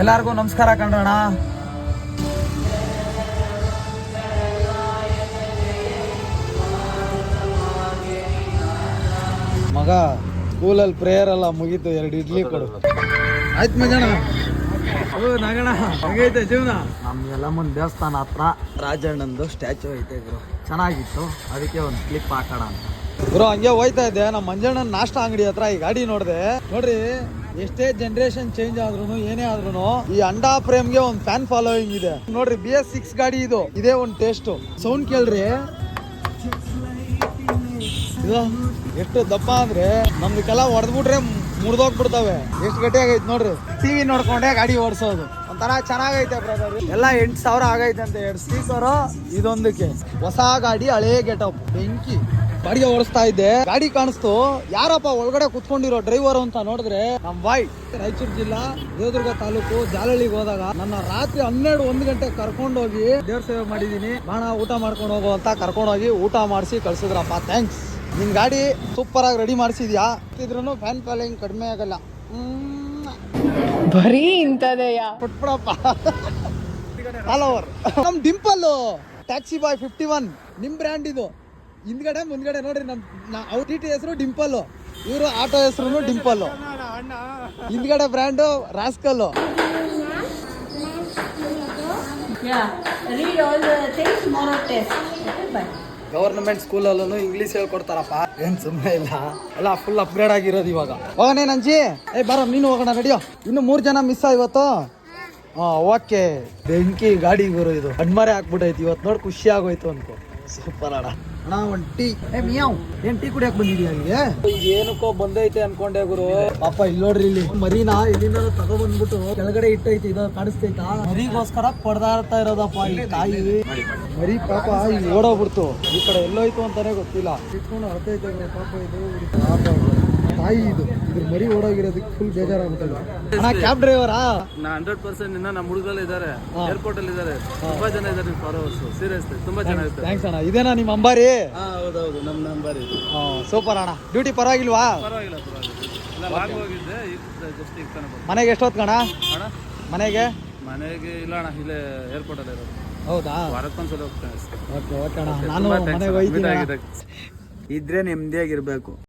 ಎಲ್ಲಾರ್ಗೂ ನಮಸ್ಕಾರ ಕಣ್ರಣ್ಣ. ಮಗ ಸ್ಕೂಲಲ್ಲಿ ಪ್ರೇಯರ್ ಎಲ್ಲ ಮುಗೀತು, 2 ಇಡ್ಲಿ ಕೊಡು. ಆಯ್ತು ಮಗಣ. ನಗಣ ಹೇಗೈತೆ ಜೀವನ? ನಮ್ಗೆಲ್ಲ ಮುಂದೆ ದೇವಸ್ಥಾನ ಹತ್ರ ರಾಜಣ್ಣಂದು ಸ್ಟ್ಯಾಚು ಐತೆ ಗುರು, ಚೆನ್ನಾಗಿತ್ತು, ಅದಕ್ಕೆ ಒಂದು ಕ್ಲಿಪ್ ಹಾಕೋಣ ಅಂತ ಗುರು. ಹಂಗೆ ಹೋಯ್ತಾ ಇದ್ದೆ ನಮ್ಮ ಮಂಜಣ್ಣನ ನಾಷ್ಟ ಅಂಗಡಿ ಹತ್ರ ಈ ಗಾಡಿ ನೋಡಿದೆ. ನೋಡ್ರಿ, ಎಷ್ಟೇ ಜನರೇಷನ್ ಚೇಂಜ್ ಆದ್ರೂ ಏನೇ ಆದ್ರೂ ಈ ಅಂಡಾ ಪ್ರೇಮ್ಗೆ ಒಂದು ಫ್ಯಾನ್ ಫಾಲೋಯಿಂಗ್ ಇದೆ ನೋಡ್ರಿ. BS6 ಗಾಡಿ ಇದು, ಇದೇ ಒಂದು ಟೇಸ್ಟ್. ಸೌಂಡ್ ಕೇಳ್ರಿ, ಇದು ಎಷ್ಟು ದಪ್ಪ ಅಂದ್ರೆ ನಮ್ದಕ್ಕೆಲ್ಲ ಹೊಡೆದ್ಬಿಟ್ರೆ ಮುರಿದೋಗ್ಬಿಡ್ತವೆ. ಎಷ್ಟು ಗಟ್ಟಿ ಆಗೈತೆ ನೋಡ್ರಿ. TV ನೋಡ್ಕೊಂಡೆ ಗಾಡಿ ಓಡಿಸೋದು ಒಂಥರ ಚೆನ್ನಾಗೈತೆ ಬ್ರದರ್. ಎಲ್ಲ 8,000 ಆಗೈತೆ ಅಂತ. 2 ಸ್ಪೀಕರು ಇದೊಂದಕ್ಕೆ. ಹೊಸ ಗಾಡಿ, ಹಳೇ ಗೆಟಪ್, ಬೆಂಕಿ. ಬಾಡಿಗೆ ಓಡಿಸ್ತಾ ಇದ್ದೆ, ಗಾಡಿ ಕಾಣಿಸ್ತು. ಯಾರಪ್ಪ ಒಳಗಡೆ ಕುತ್ಕೊಂಡಿರೋ ಡ್ರೈವರ್ ಅಂತ ನೋಡಿದ್ರೆ ನಮ್ ಬಾಯ್. ರಾಯಚೂರು ಜಿಲ್ಲಾ ದೇವದುರ್ಗ ತಾಲೂಕು ಜಾಲಹಳ್ಳಿಗೆ ಹೋದಾಗ ನನ್ನ ರಾತ್ರಿ 12-1 ಗಂಟೆ ಕರ್ಕೊಂಡೋಗಿ ದೇವ್ರ ಸೇವೆ ಮಾಡಿದೀನಿ. ಬಾಣ ಊಟ ಮಾಡ್ಕೊಂಡು ಹೋಗು ಅಂತ ಕರ್ಕೊಂಡೋಗಿ ಊಟ ಮಾಡಿಸಿ ಕಳ್ಸಿದ್ರಪ್ಪ. ಥ್ಯಾಂಕ್ಸ್. ನಿನ್ ಗಾಡಿ ಸೂಪರ್ ಆಗಿ ರೆಡಿ ಮಾಡಿಸಿದ್ಯಾ. ಇದ್ರೂ ಫ್ಯಾನ್ ಫಾಲೋಯಿಂಗ್ ಕಡಿಮೆ ಆಗಲ್ಲ. ಬರೀ ಇಂಥದೆಯಾ ಕೊಟ್ಬಿಡಪ್ಪ. ಫಾಲೋವರ್ ನಮ್ ಡಿಂಪಲ್ ಟ್ಯಾಕ್ಸಿ ಬಾಯ್ 51 ನಿಮ್ ಬ್ರ್ಯಾಂಡ್ ಇದು. ಹಿಂದ್ಗಡೆ ಮುಂದ್ಗಡೆ ನೋಡ್ರಿ, ನಮ್ TT ಹೆಸರು ಡಿಂಪಲ್, ಇವರು ಆಟೋ ಹೆಸರು ಡಿಂಪಲ್. ಹಿಂದ್ಗಡೆ ಬ್ರ್ಯಾಂಡ್ ರಾಸ್ಕಲ್. ಗವರ್ನಮೆಂಟ್ ಸ್ಕೂಲಲ್ಲೂ ಇಂಗ್ಲೀಷ್ ಹೇಳ್ಕೊಡ್ತಾರಪ್ಪ, ಏನ್ ಸುಮ್ಮನೆ ಇಲ್ಲ. ಎಲ್ಲ ಫುಲ್ ಅಪ್ಗ್ರೇಡ್ ಆಗಿರೋದು ಇವಾಗ. ಹೋಗನೇ ನಂಜಿ, ಬರೋ ನೀನು ಹೋಗೋಣ, ನಡಿಯೋ. ಇನ್ನು 3 ಜನ ಮಿಸ್ ಇವತ್ತು. ಓಕೆ. ಬೆಂಕಿ ಗಾಡಿ ಗುರು, ಇದು ಅಡ್ಮರೆ ಹಾಕ್ಬಿಟ್ಟೈತಿ ಇವತ್ತು. ನೋಡಿ ಖುಷಿ ಆಗೋಯ್ತು ಅನ್ಕೋ. ಸೂಪರ್ ಅಣ್ಣ. ಅಣ್ಣ ಒಂದ್ ಟೀ. ಮಿಯಾವ್, ಏನ್ ಟೀ ಕುಡಿಯಕ್ ಬಂದಿದ್ಯಾ ಹಂಗೆ? ಏನಕ್ಕೋ ಬಂದೈತೆ ಅನ್ಕೊಂಡೆ ಗುರು. ಪಾಪ ಇಲ್ಲಿ ನೋಡ್ರಿ, ಇಲ್ಲಿ ಮರಿನಾ ಎಲ್ಲಿಂದ ತಗೊಬಂದ್ಬಿಟ್ಟು ಕೆಳಗಡೆ ಇಟ್ಟೈತಿ. ಇದು ಕಾಣಿಸ್ತೈತಾ? ಮರಿಗೋಸ್ಕರ ಪಡ್ದಾಡ್ತಾ ಇರೋದಪ್ಪ ಈ ತಾಯಿ. ಮರಿ ಪಾಪ ಇಲ್ಲಿ ಓಡೋಗ್ಬಿಡ್ತು. ಈ ಕಡೆ ಎಲ್ಲೋಯ್ತು ಅಂತಾನೆ ಗೊತ್ತಿಲ್ಲ. ಇಟ್ಕೊಂಡು ಹೊರತೈತೆ ಪಾಪ. ಇದು ತಾಯಿ, ಇದು ಇದ್ರ ಮರಿ ಓಡೋಗಿರೋದಕ್ಕೆ ಫುಲ್ ಬೇಜಾರಾಗ್ಬಿಟ್ಟಲ್ಲ. ಕ್ಯಾಬ್ ಡ್ರೈವರಾ? 100% ಇನ್ನ ನಮ್ಮ ಹುಡುಗರು ಇದ್ದಾರೆ, ಏರ್ಪೋರ್ಟ್ ಅಲ್ಲಿ ಇದ್ದಾರೆ, ತುಂಬಾ ಜನ ಇದ್ದಾರೆ ಫಾಲೋವರ್ಸ್. ಸೀರಿಯಸ್ ತುಂಬಾ ಚೆನ್ನಾಗಿರುತ್ತೆ. ಥ್ಯಾಂಕ್ಸ್ ಅಣ್ಣ. ಇದೇನಾ ನಿಮ್ಮ ಅಂಬಾರಿ? ಹೌದೌದು, ನಮ್ಮ ನಂಬರ್ ಇದು. ಸೂಪರ್ ಅಣ್ಣ. ಡ್ಯೂಟಿ ಪರವಾಗಿಲ್ವಾ? ಪರವಾಗಿಲ್ಲ. ಎಲ್ಲ ಲಾಗ್ ಹೋಗಿದ್ದೆ, ಜಸ್ಟ್ ಈಗ ತಾನೆ ಬಂದೆ. ಮನೆಗೆ ಎಷ್ಟೊತ್ತು ಕಣ? ಅಣ್ಣ ಮನೆಗೆ ಇಲ್ಲ ಅಣ್ಣ, ಇಲ್ಲೇ ಏರ್ಪೋರ್ಟ್ ಅಲ್ಲಿ ಇರೋದು. ಹೌದಾ? ವಾರಕ್ಕೊಂದ್ಸಲ ಹೋಗ್ತೇನೆ. ಓಕೆ ಅಣ್ಣ. ನಾನು ಮನೆಗೆ ಹೋಗ್ತೀನಿ. ಇದ್ರೆ ನೆಮ್ಮದಿಯಾಗಿರ್ಬೇಕು.